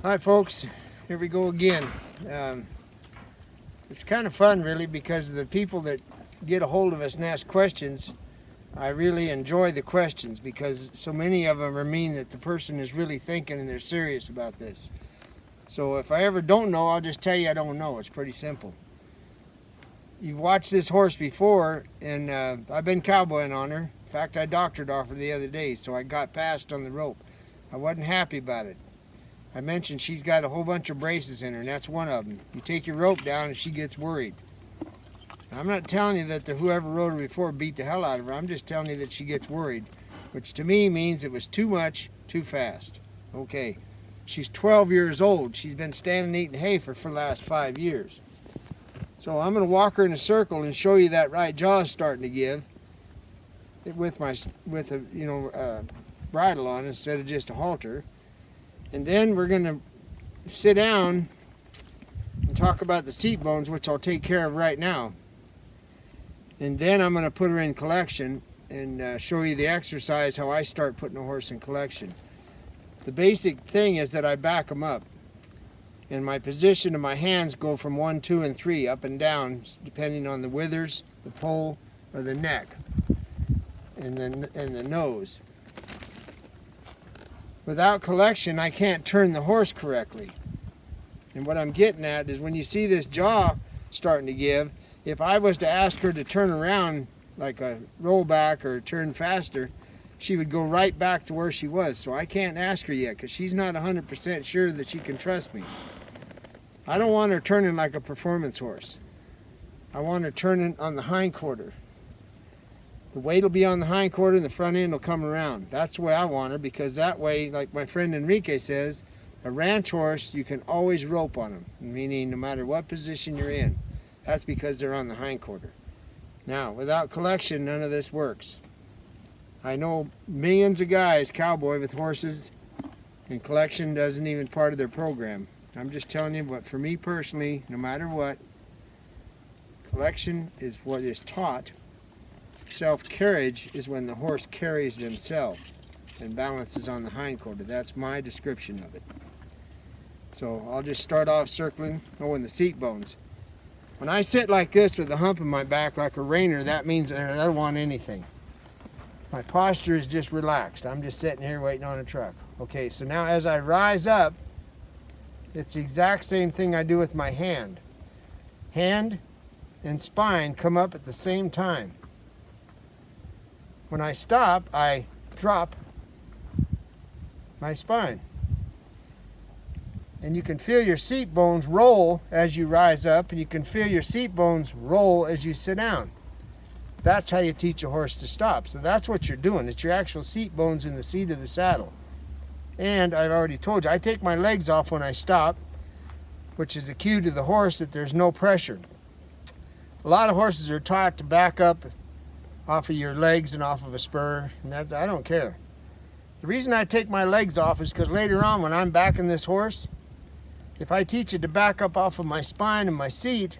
Hi folks, here we go again. It's kind of fun really because the people that get a hold of us and ask questions, I really enjoy the questions because so many of them mean that the person is really thinking and they're serious about this. So if I ever don't know, I'll just tell you I don't know. It's pretty simple. You've watched this horse before, and I've been cowboying on her. In fact, I doctored off her the other day, so I got passed on the rope. I wasn't happy about it. I mentioned she's got a whole bunch of braces in her, and that's one of them. You take your rope down and she gets worried. I'm not telling you that whoever rode her before beat the hell out of her. I'm just telling you that she gets worried, which to me means it was too much, too fast. Okay, she's 12 years old. She's been standing eating hay for the last 5 years. So I'm going to walk her in a circle and show you that right jaw is starting to give with a bridle on instead of just a halter. And then we're going to sit down and talk about the seat bones, which I'll take care of right now. And then I'm going to put her in collection and show you the exercise, how I start putting a horse in collection. The basic thing is that I back them up. And my position of my hands go from 1, 2, and 3, up and down, depending on the withers, the poll, or the neck, and the nose. Without collection, I can't turn the horse correctly. And what I'm getting at is when you see this jaw starting to give, if I was to ask her to turn around like a rollback or turn faster, she would go right back to where she was. So I can't ask her yet because she's not 100% sure that she can trust me. I don't want her turning like a performance horse. I want her turning on the hind quarter. The weight will be on the hind quarter and the front end will come around. That's the way I want her, because that way, like my friend Enrique says, a ranch horse, you can always rope on them, meaning no matter what position you're in. That's because they're on the hind quarter. Now, without collection, none of this works. I know millions of guys cowboy with horses, and collection isn't even part of their program. I'm just telling you, but for me personally, no matter what, collection is what is taught. Self-carriage is when the horse carries themselves and balances on the hind quarter. That's my description of it. So I'll just start off circling, in the seat bones. When I sit like this with a hump in my back like a reiner, that means I don't want anything. My posture is just relaxed. I'm just sitting here waiting on a truck. Okay, so now as I rise up, it's the exact same thing I do with my hand. Hand and spine come up at the same time. When I stop, I drop my spine. And you can feel your seat bones roll as you rise up, and you can feel your seat bones roll as you sit down. That's how you teach a horse to stop. So that's what you're doing. It's your actual seat bones in the seat of the saddle. And I've already told you, I take my legs off when I stop, which is a cue to the horse that there's no pressure. A lot of horses are taught to back up off of your legs and off of a spur, and that, I don't care. The reason I take my legs off is because later on when I'm backing this horse, if I teach it to back up off of my spine and my seat,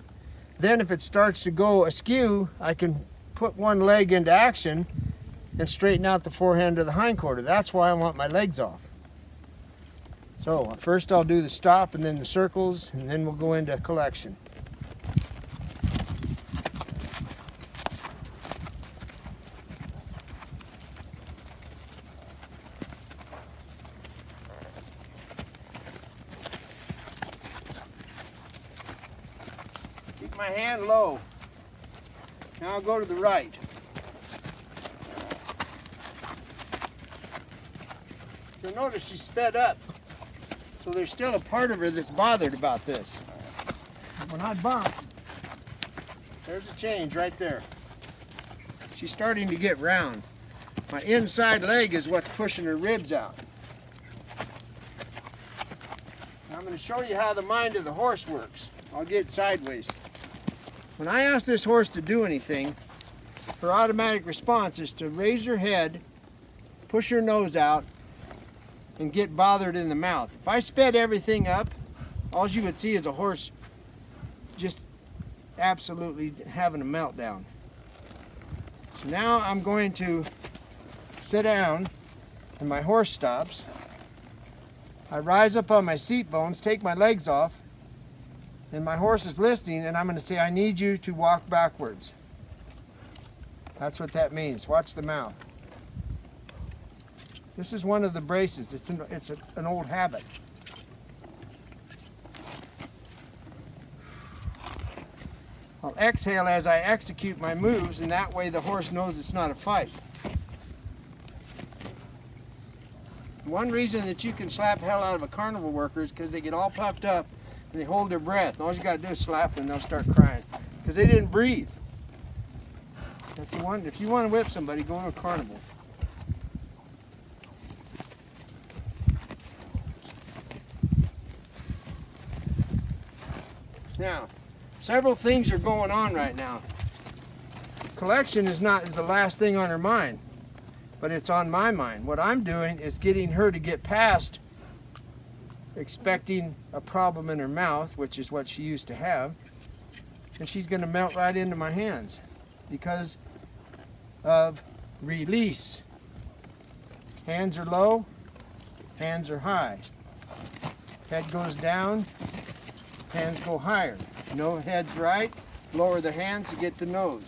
then if it starts to go askew, I can put one leg into action and straighten out the forehand of the hind quarter. That's why I want my legs off. So first I'll do the stop and then the circles, and then we'll go into collection. Keep my hand low. Now I'll go to the right. You'll notice she sped up. So there's still a part of her that's bothered about this. When I bump, there's a change right there. She's starting to get round. My inside leg is what's pushing her ribs out. Now I'm going to show you how the mind of the horse works. I'll get sideways. When I ask this horse to do anything, her automatic response is to raise her head, push her nose out, and get bothered in the mouth. If I sped everything up, all you would see is a horse just absolutely having a meltdown. So now I'm going to sit down and my horse stops. I rise up on my seat bones, take my legs off, and my horse is listening, and I'm going to say, I need you to walk backwards. That's what that means. Watch the mouth. This is one of the braces. It's an old habit. I'll exhale as I execute my moves, and that way the horse knows it's not a fight. One reason that you can slap hell out of a carnival worker is because they get all puffed up and they hold their breath. And all you got to do is slap them and they'll start crying because they didn't breathe. That's the one. If you want to whip somebody, go to a carnival. Now, several things are going on right now. Collection is the last thing on her mind, but it's on my mind. What I'm doing is getting her to get past expecting a problem in her mouth, which is what she used to have, and she's going to melt right into my hands because of release. Hands are low, hands are high. Head goes down, hands go higher. No head's right, lower the hands to get the nose.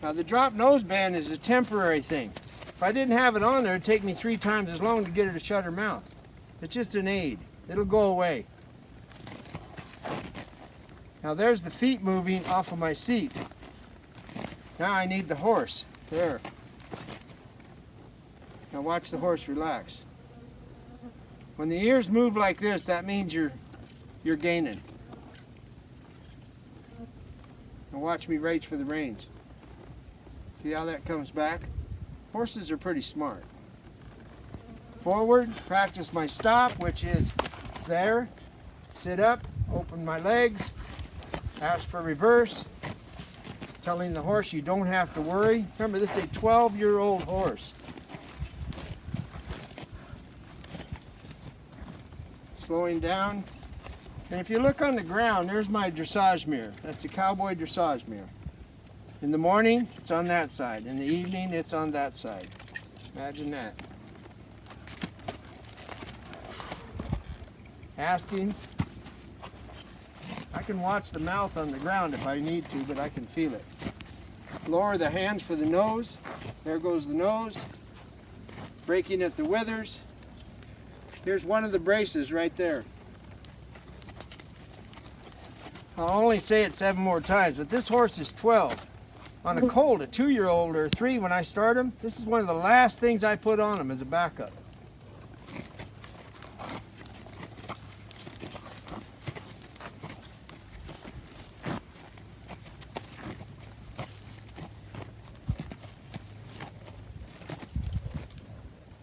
Now the drop nose band is a temporary thing. If I didn't have it on there, it'd take me 3 times as long to get her to shut her mouth. It's just an aid. It'll go away. Now there's the feet moving off of my seat. Now I need the horse. There. Now watch the horse relax. When the ears move like this, that means you're gaining. Now watch me reach for the reins. See how that comes back? Horses are pretty smart. Forward, practice my stop, which is there. Sit up, open my legs, ask for reverse. Telling the horse you don't have to worry. Remember, this is a 12-year-old horse. Slowing down. And if you look on the ground, there's my dressage mirror. That's the cowboy dressage mirror. In the morning, it's on that side. In the evening, it's on that side. Imagine that. Asking. I can watch the mouth on the ground if I need to, but I can feel it. Lower the hands for the nose. There goes the nose. Breaking at the withers. Here's one of the braces right there. I'll only say it 7 more times, but this horse is 12. On a colt, a 2-year-old or 3, when I start him, this is one of the last things I put on him as a backup.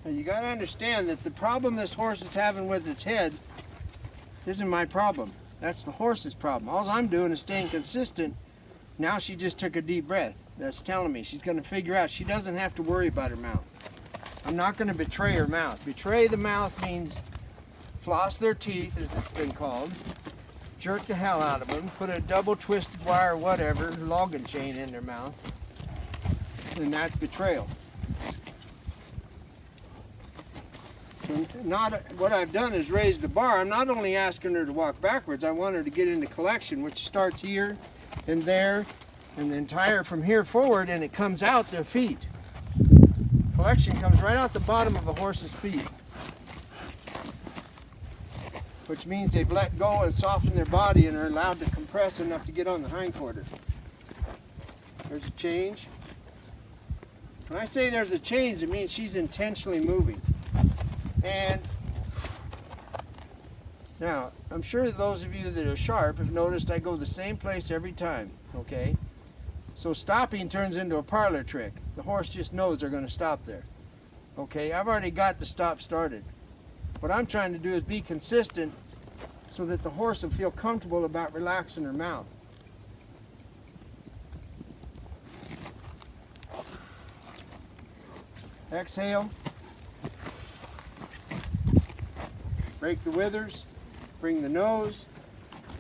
Now you got to understand that the problem this horse is having with its head isn't my problem. That's the horse's problem. All I'm doing is staying consistent. Now she just took a deep breath. That's telling me she's going to figure out she doesn't have to worry about her mouth. I'm not going to betray her mouth. Betray the mouth means floss their teeth, as it's been called, jerk the hell out of them, put a double twisted wire, whatever, logging chain in their mouth, and that's betrayal. What I've done is raise the bar. I'm not only asking her to walk backwards, I want her to get into collection, which starts here and there and then tire from here forward, and it comes out their feet. Collection comes right out the bottom of a horse's feet, which means they've let go and softened their body and are allowed to compress enough to get on the hindquarters. There's a change. When I say there's a change, it means she's intentionally moving. And now, I'm sure those of you that are sharp have noticed I go the same place every time, okay? So stopping turns into a parlor trick. The horse just knows they're going to stop there, okay? I've already got the stop started. What I'm trying to do is be consistent so that the horse will feel comfortable about relaxing her mouth. Exhale. Break the withers, bring the nose,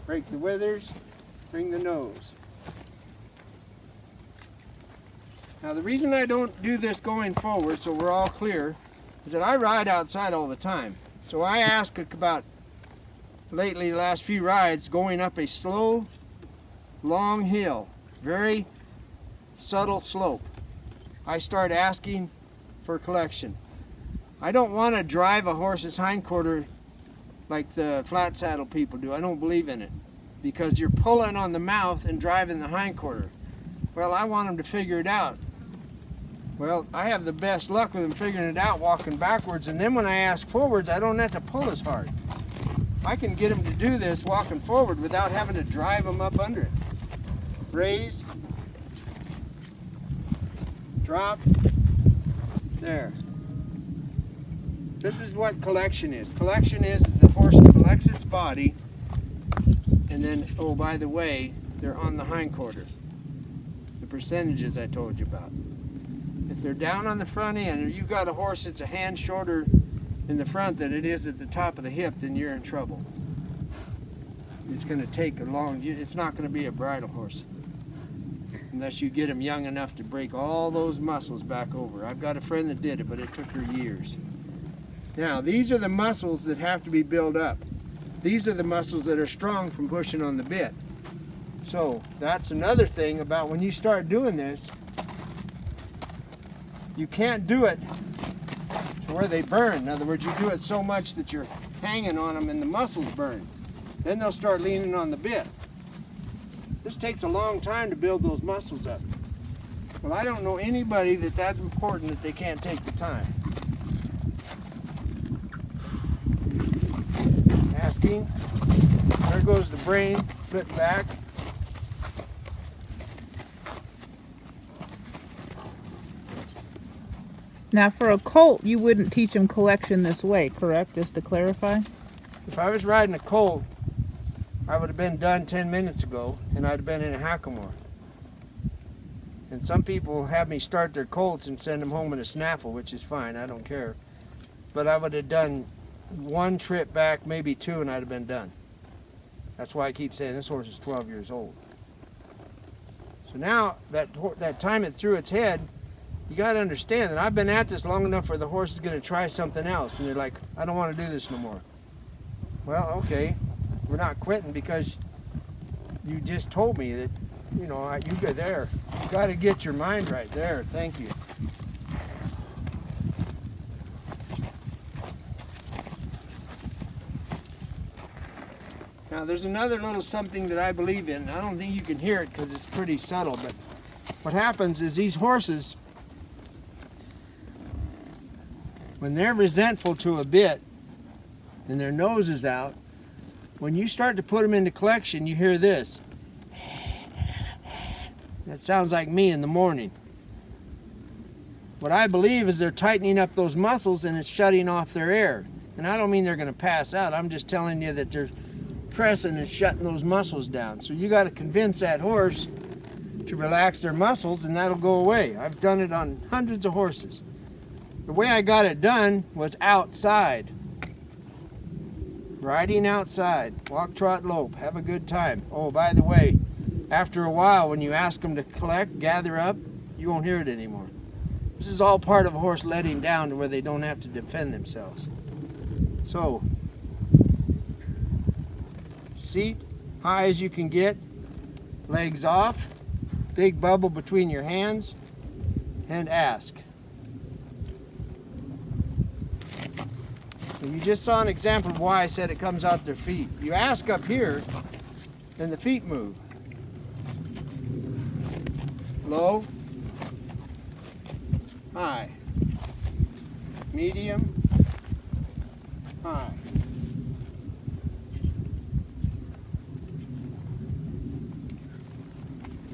break the withers, bring the nose. Now the reason I don't do this going forward, so we're all clear, is that I ride outside all the time. So I ask about, lately, the last few rides, going up a slow, long hill, very subtle slope. I start asking for collection. I don't want to drive a horse's hindquarter like the flat saddle people do. I don't believe in it, because you're pulling on the mouth and driving the hindquarter. Well, I want them to figure it out. Well, I have the best luck with them figuring it out walking backwards, and then when I ask forwards, I don't have to pull as hard. I can get them to do this walking forward without having to drive them up under it. Raise, drop, there. This is what collection is. Collection is the horse collects its body, and then, oh, by the way, they're on the hindquarter. The percentages I told you about. If they're down on the front end, or you've got a horse that's a hand shorter in the front than it is at the top of the hip, then you're in trouble. It's going to take a long, it's not going to be a bridle horse unless you get him young enough to break all those muscles back over. I've got a friend that did it, but it took her years. Now, these are the muscles that have to be built up. These are the muscles that are strong from pushing on the bit. So that's another thing about when you start doing this, you can't do it to where they burn. In other words, you do it so much that you're hanging on them and the muscles burn. Then they'll start leaning on the bit. This takes a long time to build those muscles up. Well, I don't know anybody that's important that they can't take the time. Asking. There goes the brain, flip back. Now, for a colt, you wouldn't teach them collection this way, correct? Just to clarify? If I was riding a colt, I would have been done 10 minutes ago, and I'd have been in a hackamore. And some people have me start their colts and send them home in a snaffle, which is fine, I don't care. But I would have done one trip back, maybe two, and I'd have been done. That's why I keep saying this horse is 12 years old. So now, that time it threw its head, you got to understand that I've been at this long enough where the horse is going to try something else, and they're like, I don't want to do this no more. Well, okay, we're not quitting because you just told me that, you know, you go there. You got to get your mind right there. Thank you. Now, there's another little something that I believe in. I don't think you can hear it because it's pretty subtle, but what happens is these horses, when they're resentful to a bit and their nose is out, when you start to put them into collection, you hear this. That sounds like me in the morning. What I believe is they're tightening up those muscles and it's shutting off their air. And I don't mean they're going to pass out. I'm just telling you that they're pressing and shutting those muscles down. So you got to convince that horse to relax their muscles, and that'll go away. I've done it on hundreds of horses. The way I got it done was outside. Riding outside. Walk, trot, lope. Have a good time. Oh, by the way, after a while, when you ask them to collect, gather up, you won't hear it anymore. This is all part of a horse letting down to where they don't have to defend themselves. So, seat high as you can get, legs off, big bubble between your hands, and ask. And you just saw an example of why I said it comes out their feet. You ask up here, and the feet move. Low, high, medium, high.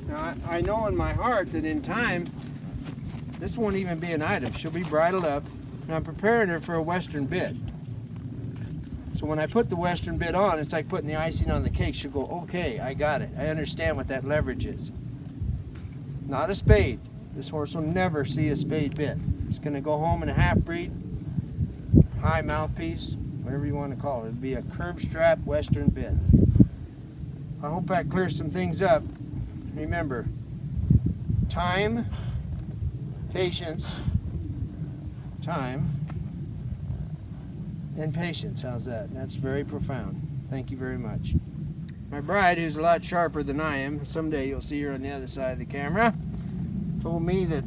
Now, I know in my heart that in time, this won't even be an item. She'll be bridled up, and I'm preparing her for a western bit. So when I put the western bit on, it's like putting the icing on the cake. She'll go, okay, I got it. I understand what that leverage is. Not a spade. This horse will never see a spade bit. It's going to go home in a half-breed, high mouthpiece, whatever you want to call it. It'll be a curb strap western bit. I hope that clears some things up. Remember, time, patience, time, And patience, how's that? That's very profound. Thank you very much. My bride, who's a lot sharper than I am, someday you'll see her on the other side of the camera, told me that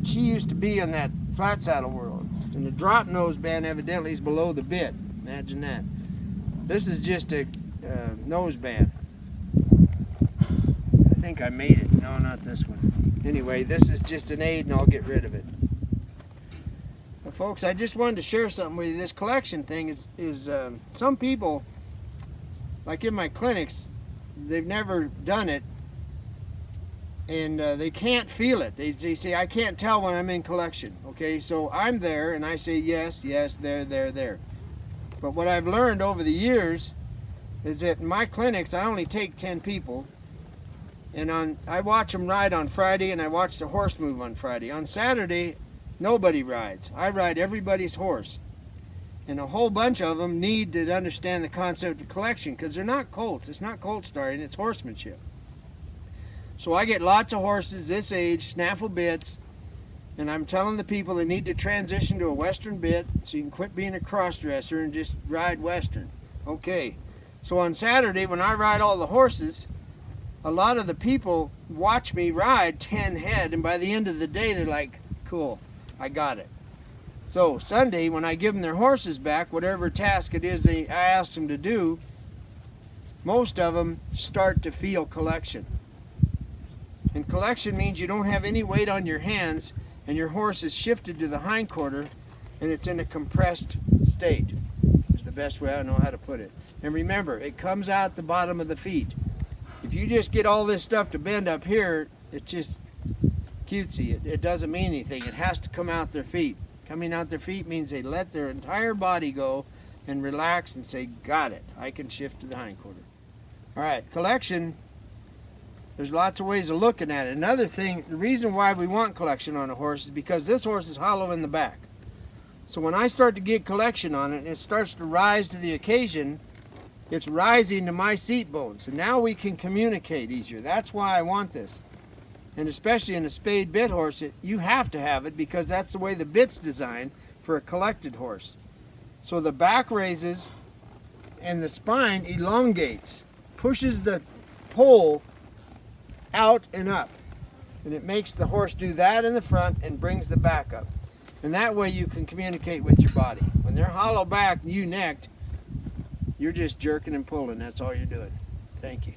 she used to be in that flat saddle world. And the drop nose band evidently is below the bit. Imagine that. This is just a nose band. I think I made it. No, not this one. Anyway, this is just an aid and I'll get rid of it. Well, folks, I just wanted to share something with you. This collection thing is some people, like in my clinics, they've never done it and they can't feel it. They say, I can't tell when I'm in collection. Okay, so I'm there and I say, yes, yes, there. But what I've learned over the years is that in my clinics, I only take 10 people. And I watch them ride on Friday and I watch the horse move on Friday. On Saturday, nobody rides. I ride everybody's horse. And a whole bunch of them need to understand the concept of collection because they're not colts. It's not colt starting, it's horsemanship. So I get lots of horses this age, snaffle bits, and I'm telling the people they need to transition to a Western bit so you can quit being a cross-dresser and just ride Western. Okay, so on Saturday when I ride all the horses, a lot of the people watch me ride 10 head, and by the end of the day they're like, cool, I got it. So Sunday when I give them their horses back, whatever task it is I asked them to do, most of them start to feel collection. And collection means you don't have any weight on your hands and your horse is shifted to the hindquarter and it's in a compressed state. Is the best way I know how to put it. And remember, it comes out the bottom of the feet. If you just get all this stuff to bend up here, it's just cutesy. It doesn't mean anything. It has to come out their feet. Coming out their feet means they let their entire body go and relax and say, got it, I can shift to the hindquarter. All right, collection, there's lots of ways of looking at it. Another thing, the reason why we want collection on a horse is because this horse is hollow in the back. So when I start to get collection on it and it starts to rise to the occasion, it's rising to my seat bones. And now we can communicate easier. That's why I want this. And especially in a spayed bit horse, you have to have it because that's the way the bit's designed for a collected horse. So the back raises and the spine elongates, pushes the pole out and up. And it makes the horse do that in the front and brings the back up. And that way you can communicate with your body. When they're hollow back and you necked, you're just jerking and pulling. That's all you're doing. Thank you.